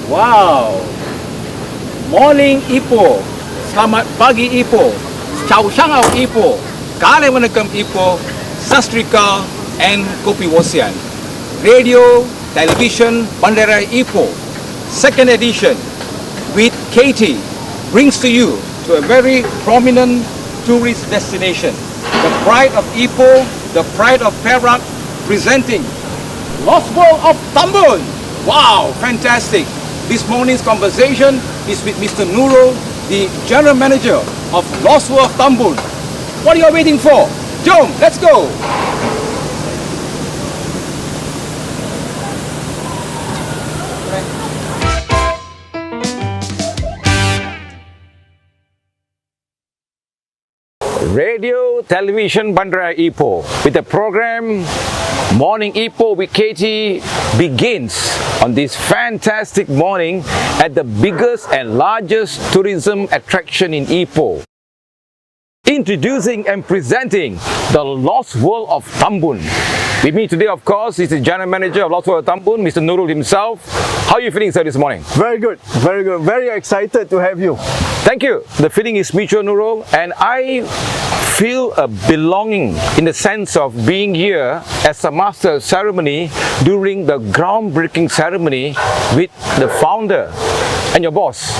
Wow! Morning Ipoh. Selamat pagi Ipoh. Ciao Shangau Ipoh. Kale Wanakam Ipoh. Sastrika and Kopi Wasian. Radio, television, Bandara Ipoh. Second edition with Katie brings to you to a very prominent tourist destination. The pride of Ipoh, the pride of Perak, presenting Lost World of Tambun. Wow, fantastic. This morning's conversation is with Mr. Nurul, the General Manager of Lost World of Tambun. What are you waiting for? Jom, let's go! Radio, television, Bandara Ipoh with the program Morning Ipoh with Katie begins on this fantastic morning at the biggest and largest tourism attraction in Ipoh. Introducing and presenting the Lost World of Tambun. With me today, of course, is the General Manager of Lost World of Tambun, Mr. Nurul himself. How are you feeling, sir, this morning? Very good, very good. Very excited to have you. Thank you. The feeling is mutual, Nurul, and I feel a belonging in the sense of being here as a master of ceremony during the groundbreaking ceremony with the founder and your boss,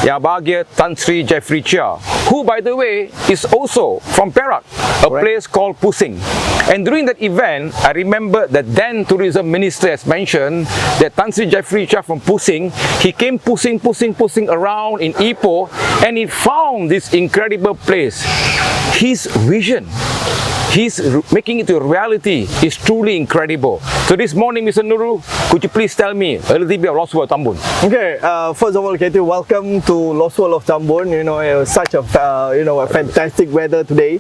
Yang Bahagia Tan Sri Jeffrey Chia, who, by the way, is also from Perak, a place called Pusing. And during that event, I remember that then Tourism Minister has mentioned that Tan Sri Jeffrey Chia from Pusing, he came Pusing around in Ipoh, and he found this incredible place. His vision, he's making it a reality, is truly incredible. So this morning, Mr. Nurul, could you please tell me a little bit of Lost World of Tambun? Okay, first of all, Katie, welcome to Lost World of Tambun. You know, it was such a a fantastic weather today.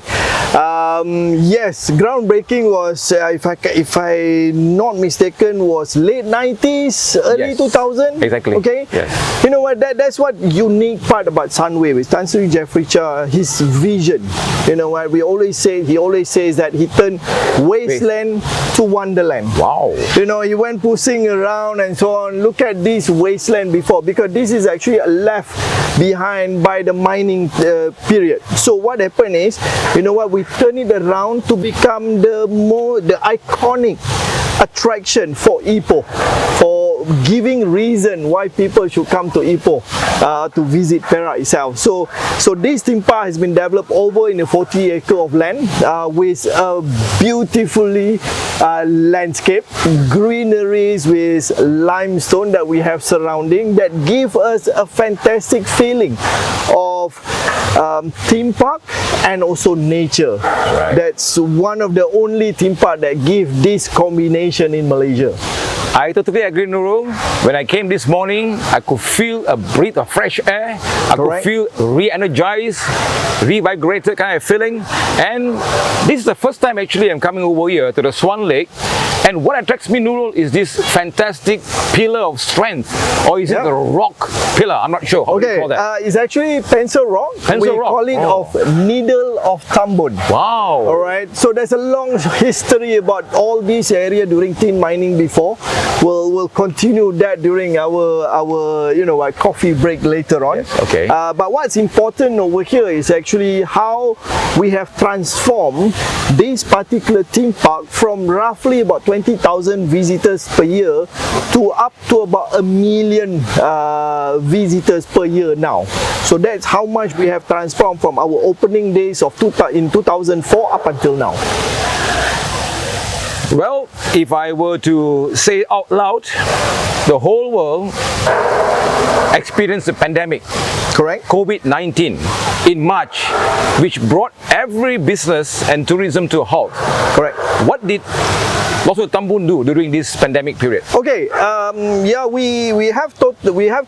Yes, groundbreaking was, if I'm not mistaken, was late 90s, early 2000. Exactly. Okay. Yes. You know what? That's what unique part about Sunway with Tan Sri Jeffrey Chia, his vision. You know what? He always says that he turned wasteland to wonderland. Wow. You know, he went pushing around and so on. Look at this wasteland before, because this is actually left behind by the mining period. So what happened is, you know what, we turn it around to become the iconic attraction for Ipoh, for giving reason why people should come to Ipoh to visit Perak itself. So this theme park has been developed over in a 40 acre of land with a beautifully landscape, greeneries with limestone that we have surrounding, that give us a fantastic feeling of theme park and also nature. Right. That's one of the only theme park that give this combination in Malaysia. I totally agree, Nurul. When I came this morning, I could feel a breath of fresh air. I could feel re-energized, revigorated kind of feeling. And this is the first time actually I'm coming over here to the Swan Lake. And what attracts me, Nurul, is this fantastic pillar of strength. Or is it the rock pillar? I'm not sure. How do you call that? It's actually pencil rock. We call it of Needle of Tambun. Wow. Alright, so there's a long history about all this area during tin mining before. We'll continue that during our coffee break later on. Yes, okay. But what's important over here is actually how we have transformed this particular theme park from roughly about 20,000 visitors per year to up to about 1 million visitors per year now. So that's how much we have transformed from our opening days of in 2004 up until now. Well, if I were to say out loud, the whole world experienced the pandemic. Correct. COVID-19 in March, which brought every business and tourism to a halt. Correct. What did Lost World of Tambun do during this pandemic period? Okay, we have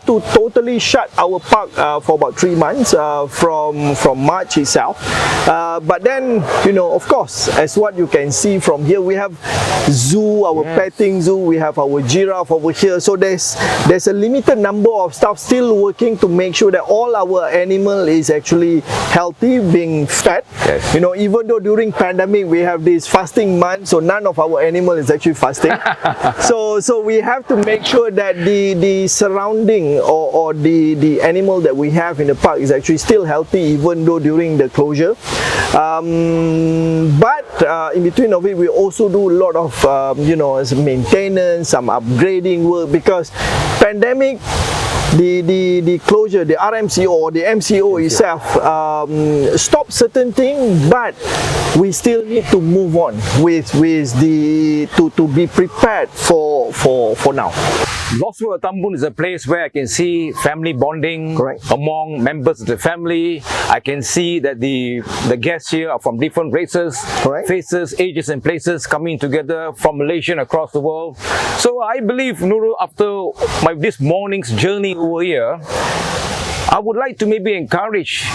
to totally shut our park for about 3 months from March itself. But then, you know, of course, as what you can see from here, we have zoo, our petting zoo, we have our giraffe over here. So there's a limited number lot of stuff still working to make sure that all our animal is actually healthy, being fed. Yes. You know, even though during pandemic we have this fasting month, so none of our animal is actually fasting. so we have to make sure that the surrounding or the animal that we have in the park is actually still healthy, even though during the closure. But in between of it, we also do a lot of maintenance, some upgrading work, because pandemic, the closure, the RMCO or the MCO itself stopped certain things, but we still need to move on with the to be prepared for now. Lost World Tambun is a place where I can see family bonding. Correct. Among members of the family. I can see that the guests here are from different races, Correct. faces, ages and places coming together from Malaysia and across the world. So I believe, Nurul, after this morning's journey over here, I would like to maybe encourage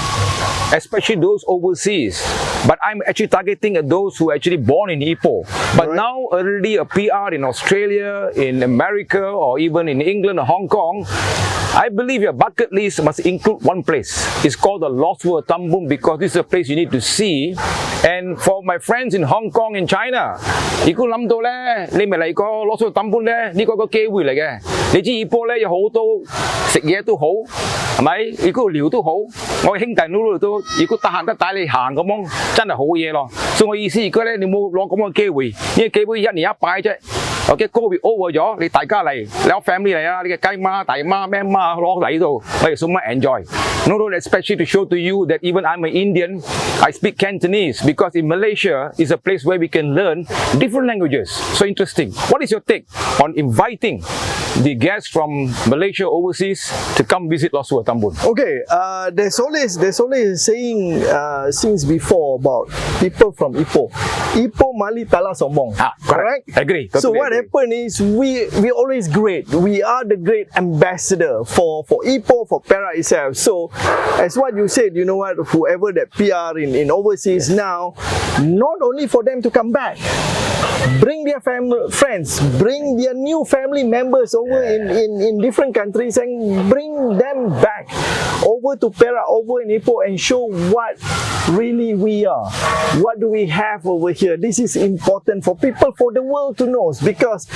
especially those overseas, but I'm actually targeting at those who are actually born in Ipoh, but Right. now already a PR in Australia, in America, or even in England or Hong Kong. I believe your bucket list must include one place. It's called the Lost World Tambun, because this is a place you need to see. And for my friends in Hong Kong and China, 如果諗到咧，你咪嚟個Lost World Tambun咧，呢個個機會嚟嘅。你知Ipoh咧有好多食嘢都好，係咪？如果聊都好，我嘅兄弟 Nurul 都，如果得閒得帶你行咁樣，真係好嘢咯。所以我意思，如果咧你冇攞咁嘅機會，呢個機會一年一擺啫。OK， COVID over 咗，你大家嚟，你有 family 嚟啊，你嘅雞媽、大媽、咩媽攞嚟呢度，我哋so much enjoy. Nurul, especially to show to you that even I'm an Indian, I speak Cantonese, because in Malaysia is a place where we can learn different languages. So interesting. What is your take on inviting the guests from Malaysia overseas to come visit Lost World Tambun? Okay, there's always saying since before about people from Ipoh. Ipoh Mali Tala Sombong. Correct. Agree. So Totally what agree. happened is we always great. We are the great ambassador for Ipoh, for Perak itself. So as what you said, you know what, whoever that PR in overseas now, not only for them to come back, bring their family, friends, bring their new family members over in different countries, and bring them back over to Perak, over in Ipoh, and show what really we are. What do we have over here? This is important for people, for the world to know, because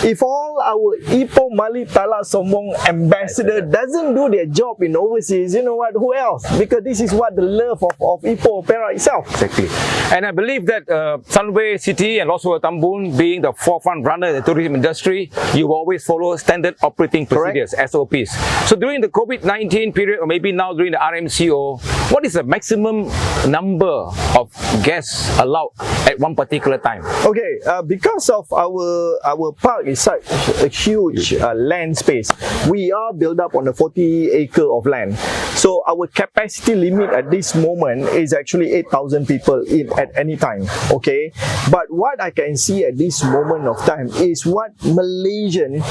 if all our Ipoh Mali Tala Sombong ambassador doesn't do their job in overseas, you know what, who else? Because this is what the love of Ipoh Perak itself. Exactly. And I believe that Sunway City and Lost World Tambun, being the forefront runner in the tourism industry, you always follow standard operating procedures, SOPs. So during the COVID-19 period, or maybe now during the RMCO, what is the maximum number of guests allowed at one particular time? Okay, because of our park is such a huge land space, we are built up on a 40 acre of land. So our capacity limit at this moment is actually 8,000 people in at any time. Okay, but what I can see at this moment of time is what Malaysian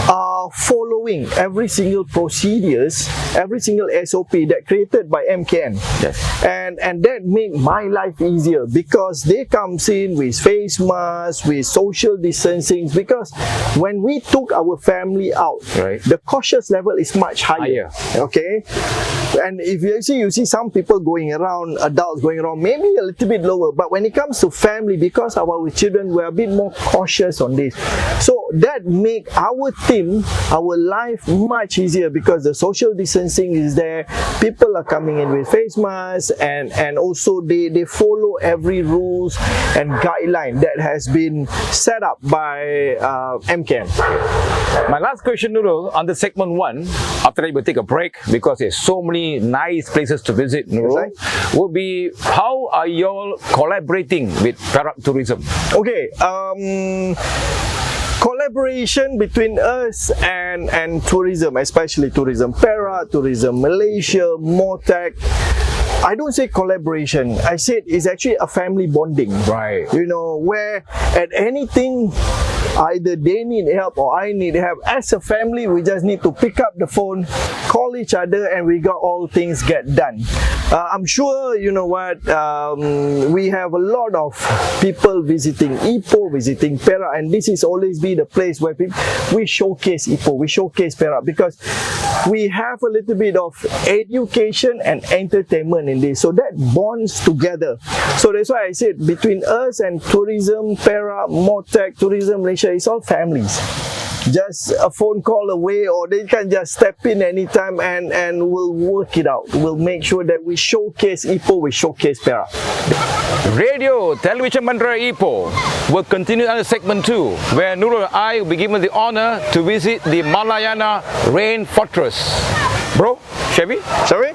are following every single procedures, every single SOP that created by MKN. Yes. And that make my life easier, because they comes in with face masks, with social distancing, because when we took our family out, Right. the cautious level is much higher. Okay, and if you see some people going around, adults going around, maybe a little bit lower, but when it comes to family, because of our children, we're a bit more cautious on this. So that make our team, our life much easier, because the social distancing is there, people are coming in with face masks, and also they follow every rules and guideline that has been set up by MKN. My last question, Nurul, on the segment 1, after that we'll take a break because there's so many nice places to visit, Nurul, will be how are you all collaborating with Perak Tourism? Okay, collaboration between us and tourism, especially tourism Perak, tourism Malaysia, Motek. I don't say collaboration, I said it's actually a family bonding. Right. You know, where at anything, either they need help or I need help, as a family we just need to pick up the phone, call each other, and we got all things get done. I'm sure you know what, we have a lot of people visiting Ipoh, visiting Perak, and this is always be the place where we showcase Ipoh, we showcase Perak, because we have a little bit of education and entertainment in this, so that bonds together. So that's why I said between us and tourism, Perak, Motek, Tourism Malaysia, it's all families. Just a phone call away, or they can just step in anytime and we'll work it out. We'll make sure that we showcase Ipoh, we showcase Perak. Radio Television Bandara Ipoh will continue under segment 2, where Nurul and I will be given the honor to visit the Malayana Rain Fortress. Bro, shall we? Shall we?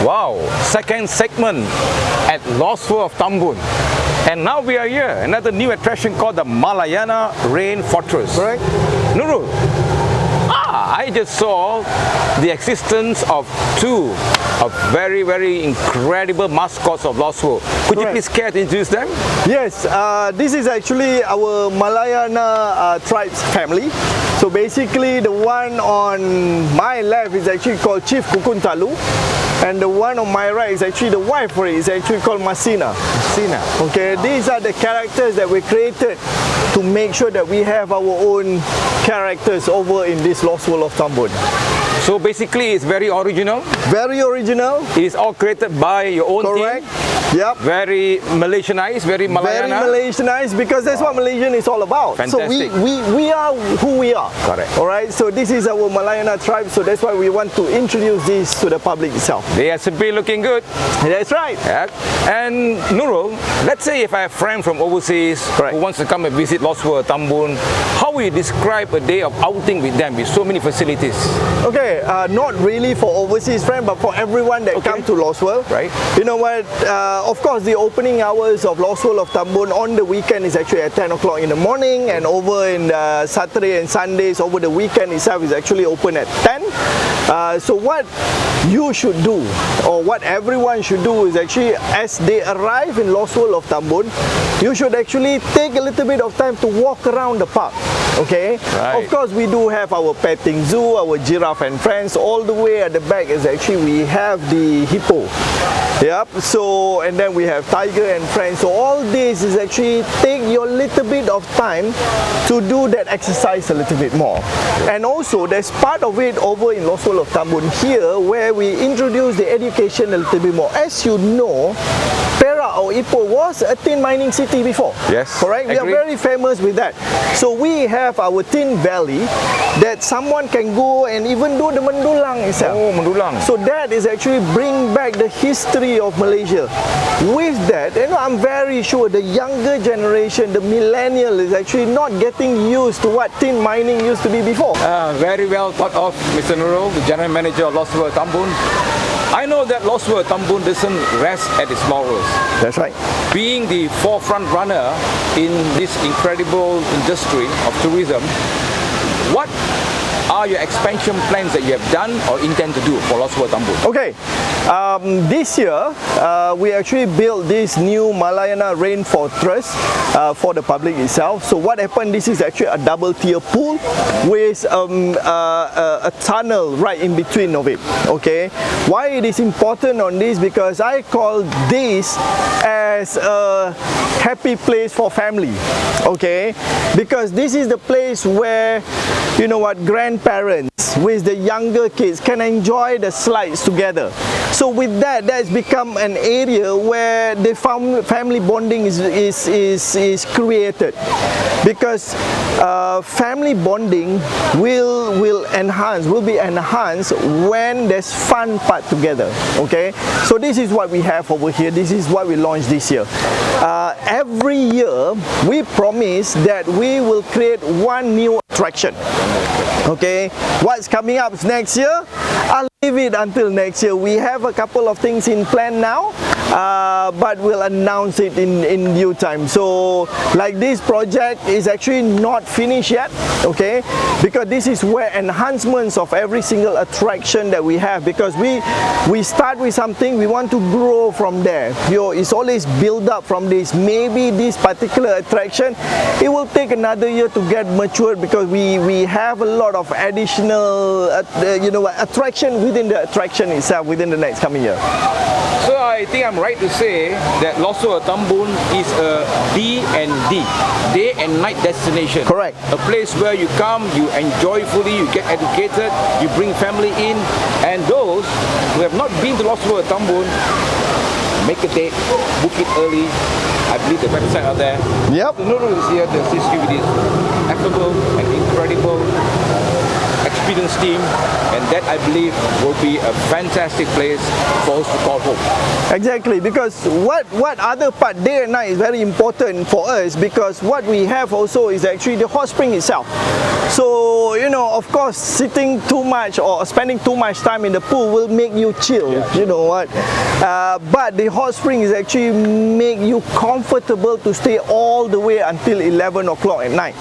Wow, second segment at Lost World of Tambun. And now we are here, another new attraction called the Malayana Rain Fortress. Correct. Nurul, I just saw the existence of two very, very incredible mascots of Lost World. Could you Correct. please care to introduce them? Yes, this is actually our Malayana tribes family. So basically the one on my left is actually called Chief Kukuntalu, and the one on my right is actually the wife for it, is actually called Masina. Sina. Okay, these are the characters that we created to make sure that we have our own characters over in this Lost World of Tambun. So basically it's very original. Very original. It is all created by your own Correct. team. Yep. Very Malaysianized, very Very Malayana. Malaysianized, because that's what Malaysian is all about. Fantastic. So we are who we are. Correct. Alright, so this is our Malayana tribe, so that's why we want to introduce this to the public itself. They are simply looking good. That's right. Yeah. And Nurul, let's say if I have a friend from overseas Correct. who wants to come and visit Lost World Tambun, how will you describe a day of outing with them with so many facilities? Okay, not really for overseas friends, but for everyone that come to Lost World. Right. You know what? Of course, the opening hours of Lost World of Tambun on the weekend is actually at 10 o'clock in the morning, and over in Saturday and Sundays over the weekend itself is actually open at 10. So what you should do, or what everyone should do, is actually as they arrive in Lost World of Tambun, you should actually take a little bit of time to walk around the park. Okay, Right. of course we do have our petting zoo, our giraffe and friends. All the way at the back is actually we have the hippo. Yep. So, and then we have tiger and friends. So all this is actually take your little bit of time to do that exercise a little bit more. And also there's part of it over in Lost World of Tambun here where we introduce the education a little bit more. As you know, Perak or Ipoh was a tin mining city before. Yes, Correct? We are agree. very famous with that. So we have our tin valley that someone can go and even do the mendulang itself. Oh, mendulang. So that is actually bring back the history of Malaysia. With that, I'm very sure the younger generation, the millennial, is actually not getting used to what tin mining used to be before. Very well thought of, Mr. Nurul, the General Manager of Lost World Tambun. I know that Lost World Tambun doesn't rest at its laurels. That's right. Being the forefront runner in this incredible industry of tourism, what are your expansion plans that you have done or intend to do for Lost World Tambun? Okay, this year we actually built this new Malayana Rainfortress for the public itself. So what happened, this is actually a double tier pool with a tunnel right in between of it. Okay, why it is important on this? Because I call this as a happy place for family. Okay, because this is the place where, grandparents with the younger kids can enjoy the slides together. So with that, that's become an area where the family bonding is created, because family bonding will be enhanced when there's fun part together. Okay, so this is what we have over here. This is what we launched this year. Every year we promise that we will create one new attraction. Okay, what's coming up next year? I'll leave it until next year. We have a couple of things in plan now, but we'll announce it in due time. So like this project is actually not finished yet, okay, because this is where enhancements of every single attraction that we have, because we start with something, we want to grow from there. It's always build up from this. Maybe this particular attraction, it will take another year to get matured, because we have a lot of additional attraction within the attraction itself within the next coming year. So I think I'm right to say that Lost World Tambun is a D&D, day and night destination. Correct. A place where you come, you enjoy fully, you get educated, you bring family in, and those who have not been to Lost World Tambun, make a date, book it early. I believe the website are there. Yep. The Nurul is here to assist you with this affable and incredible experience team, and that I believe will be a fantastic place for us to call home. Exactly, because what other part, day and night, is very important for us, because what we have also is actually the hot spring itself. So of course, sitting too much or spending too much time in the pool will make you chill. You know what? But the hot spring is actually make you comfortable to stay all the way until 11 o'clock at night.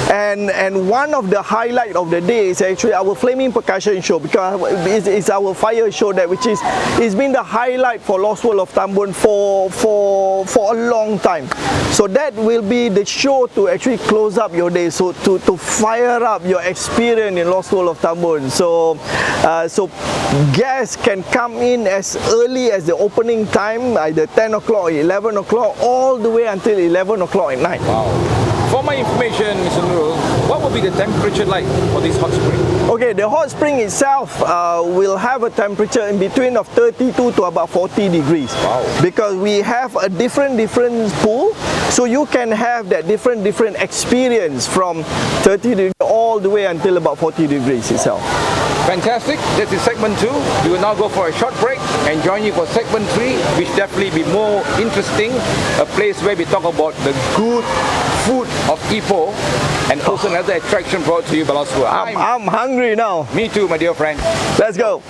And one of the highlight of the day is actually our flaming percussion show, because it's our fire show it's been the highlight for Lost World of Tambun for a long time. So that will be the show to actually close up your day, so to fire up your experience in Lost World of Tambun. So guests can come in as early as the opening time, either 10 o'clock or 11 o'clock, all the way until 11 o'clock at night. Wow. For my information, Mr. Nurul, what will be the temperature like for this hot spring? Okay, the hot spring itself will have a temperature in between of 32 to about 40 degrees. Wow. Because we have a different pool, so you can have that different experience from 30 degrees all the way until about 40 degrees itself. Fantastic. This is segment 2. We will now go for a short break and join you for segment 3, which definitely be more interesting. A place where we talk about the good food of Ipoh and also another attraction brought to you by Loswa. I'm hungry now. Me too, my dear friend. Let's go.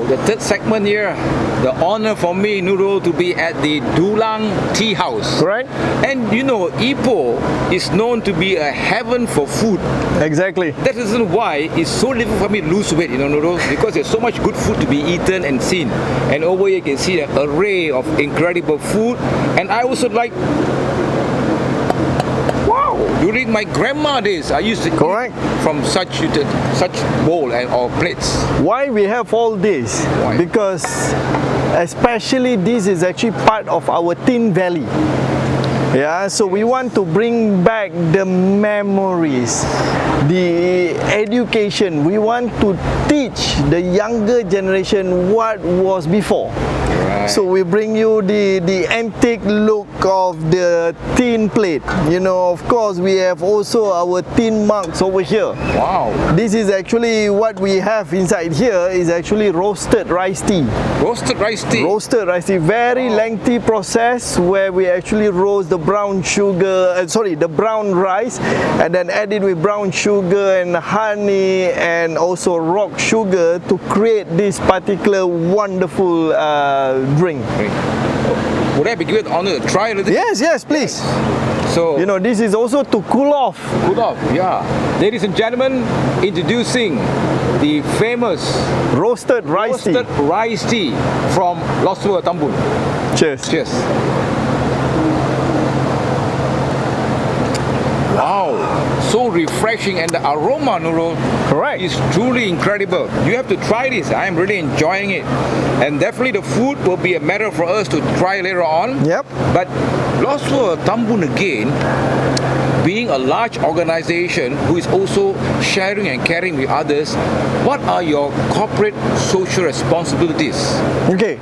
The third segment here, the honor for me, Nurul, to be at the Dulang Tea House. Correct? And you know, Ipoh is known to be a heaven for food. Exactly. That is why it's so difficult for me to lose weight, you know, Nurul, because there's so much good food to be eaten and seen. And over here you can see an array of incredible food. And I also like, during my grandma days, I used to Correct. eat from such bowl or plates. Why we have all this? Why? Because especially this is actually part of our Tin Valley. Yeah, so we want to bring back the memories, the education. We want to teach the younger generation what was before. Right. So we bring you the antique look of the tin plate. You know, of course, we have also our tin mugs over here. Wow. This is actually what we have inside here is actually roasted rice tea. Roasted rice tea. Roasted rice tea, very lengthy process where we actually roast the brown sugar, the brown rice, and then add it with brown sugar and honey and also rock sugar to create this particular wonderful drink. Would I be given the honor to try a little? Yes, please. So, You know, this is also to cool off. cool off, yeah. Ladies and gentlemen, introducing the famous Roasted rice roasted rice tea from Loswa Tambun. tea. Cheers. Cheers. Wow, so refreshing, and the aroma, Nurul, Correct. is truly incredible. You have to try this. I am really enjoying it, and definitely the food will be a matter for us to try later on. Yep. But Loswa Tambun again, being a large organization who is also sharing and caring with others, what are your corporate social responsibilities? Okay.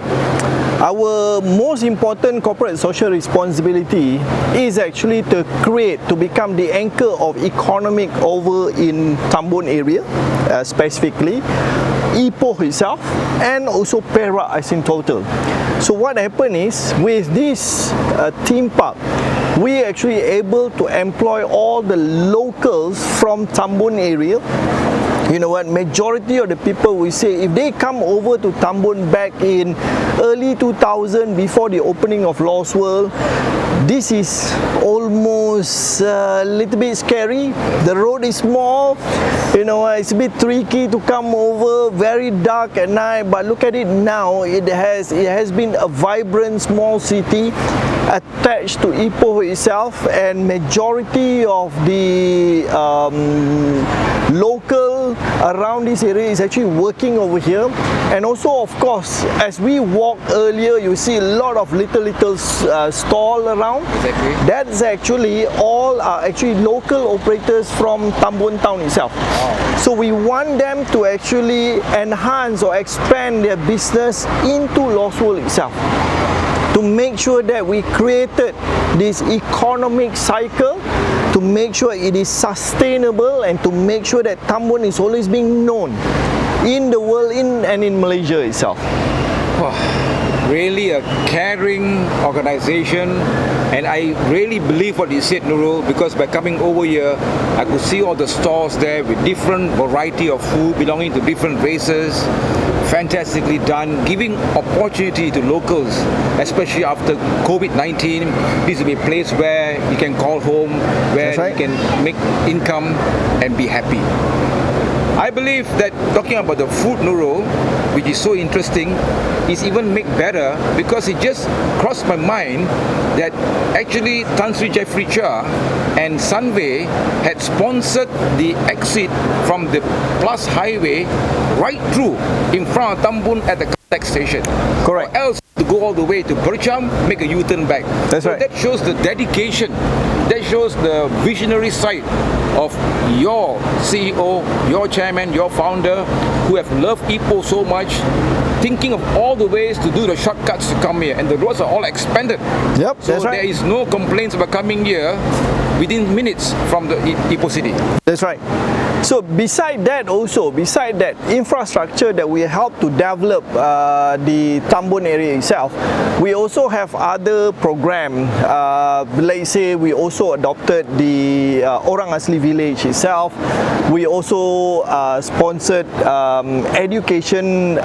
Our most important corporate social responsibility is actually to become the anchor of economic over in Tambun area, specifically Ipoh itself, and also Perak as in total. So what happened is, with this theme park, we actually able to employ all the locals from Tambun area. You know what, majority of the people, we say, if they come over to Tambun back in early 2000, before the opening of Lost World, this is almost a little bit scary. The road is small, you know, it's a bit tricky to come over, very dark at night. But look at it now, it has been a vibrant small city attached to Ipoh itself, and majority of the local around this area is actually working over here. And also, of course, as we walk earlier, you see a lot of little stall around. Exactly. That's actually all are actually local operators from Tambun town itself. Wow. So we want them to actually enhance or expand their business into Lost World itself, to make sure that we created this economic cycle, to make sure it is sustainable, and to make sure that Tambun is always being known in the world, and in Malaysia itself. Wow. Really a caring organization, and I really believe what you said, Nurul, because by coming over here, I could see all the stores there with different variety of food belonging to different races. Fantastically done, giving opportunity to locals, especially after COVID-19. This will be a place where you can call home, where right, you can make income and be happy. I believe that talking about the food, Nurul, which is so interesting, is even make better, because it just crossed my mind that actually Tan Sri Jeffrey Chia and Sunway had sponsored the exit from the Plus Highway right through in front of Tambun at the Kaltak station. Correct. Or else to go all the way to Berjam, make a U-turn back. That's right. That shows the dedication, that shows the visionary side of your CEO, your chairman, your founder, who have loved Ipoh so much, thinking of all the ways to do the shortcuts to come here, and the roads are all expanded. Yep, so that's right. there is no complaints about coming here within minutes from the Ipoh city. That's right. So beside that, infrastructure that we help to develop the Tambun area itself, we also have other program. Let's say we also adopted the Orang Asli village itself. We also sponsored education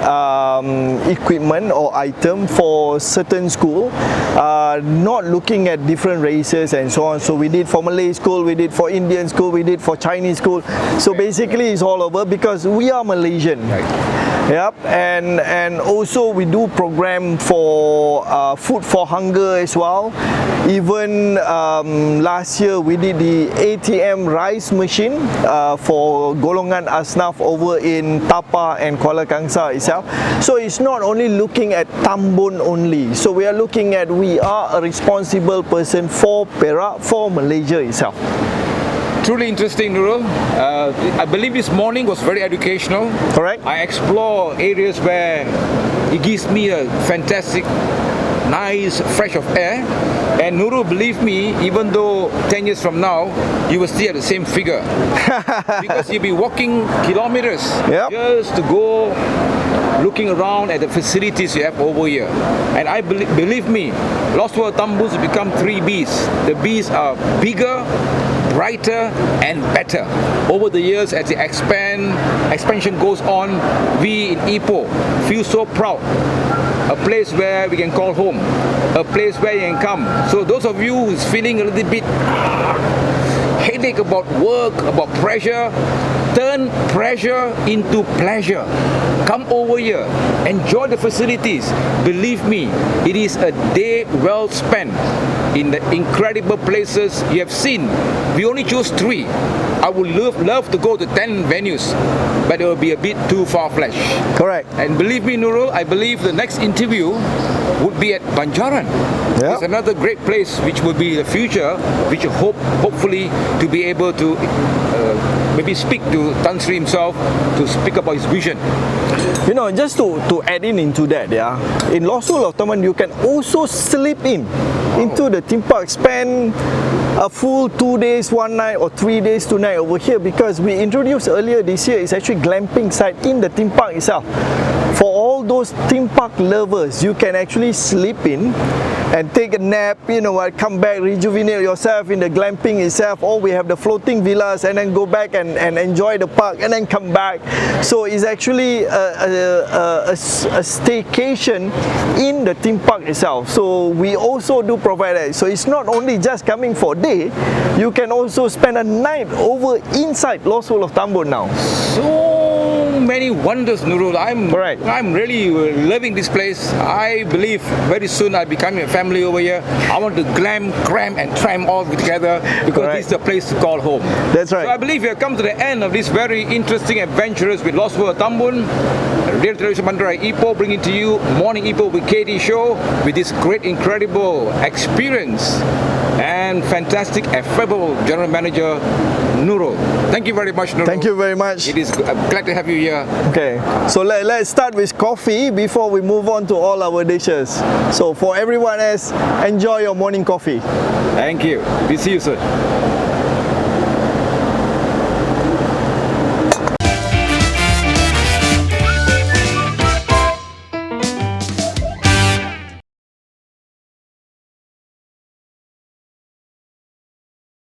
equipment or item for certain school, not looking at different races and so on. So we did for Malay school, we did for Indian school, we did for Chinese school. So basically it's all over, because we are Malaysian. Right. Yep, and also we do program for food for hunger as well. Even last year we did the ATM rice machine for golongan asnaf over in Tapa and Kuala Kangsar itself. So it's not only looking at Tambun only. So we are looking at, we are a responsible person for Perak, for Malaysia itself. Truly interesting, Nurul. I believe this morning was very educational. Correct. I explore areas where it gives me a fantastic, nice, fresh of air. And Nurul, believe me, even though 10 years from now, you will still at the same figure. Because you'll be walking kilometers just to go looking around at the facilities you have over here. And I believe me, Lost World Tambun will become 3 Bs. The Bs are bigger, brighter and better. Over the years, as the expansion goes on, we in Ipoh feel so proud. A place where we can call home, a place where you can come. So those of you who's feeling a little bit headache about work, about pressure, turn pressure into pleasure. Come over here, enjoy the facilities. Believe me, it is a day well spent in the incredible places you have seen. We only chose 3. I would love to go to 10 venues, but it will be a bit too far-fetched. Correct. And believe me, Nurul, I believe the next interview would be at Banjaran. Yeah. It's another great place which will be the future, which I hopefully to be able to maybe speak to Tan Sri himself to speak about his vision. You know, just to add into that, in Lost World of Taman, you can also sleep into the theme park, spend a full 2 days, 1 night, or 3 days, 2 nights over here, because we introduced earlier this year is actually glamping site in the theme park itself. For all those theme park lovers, you can actually sleep in and take a nap, you know what, come back, rejuvenate yourself in the glamping itself, or we have the floating villas and then go back and enjoy the park and then come back. So it's actually a staycation in the theme park itself. So we also do provide that. So it's not only just coming for a day, you can also spend a night over inside Lost World of Tambun now. So many wonders, Nurul. Correct. I'm really loving this place. I believe very soon I'll be coming a family over here. I want to glam, cram and tram all together because Correct. this is the place to call home. That's right. So I believe we have come to the end of this very interesting adventures with Lost World Tambun. Radio Television Bandarai Ipoh bringing to you Morning Ipoh with KD show with this great, incredible experience and fantastic, affable General Manager Nurul. Thank you very much, Nurul. Thank you very much. I'm glad to have you here. Okay, so let's start with coffee before we move on to all our dishes. So for everyone else, enjoy your morning coffee. Thank you. We see you soon.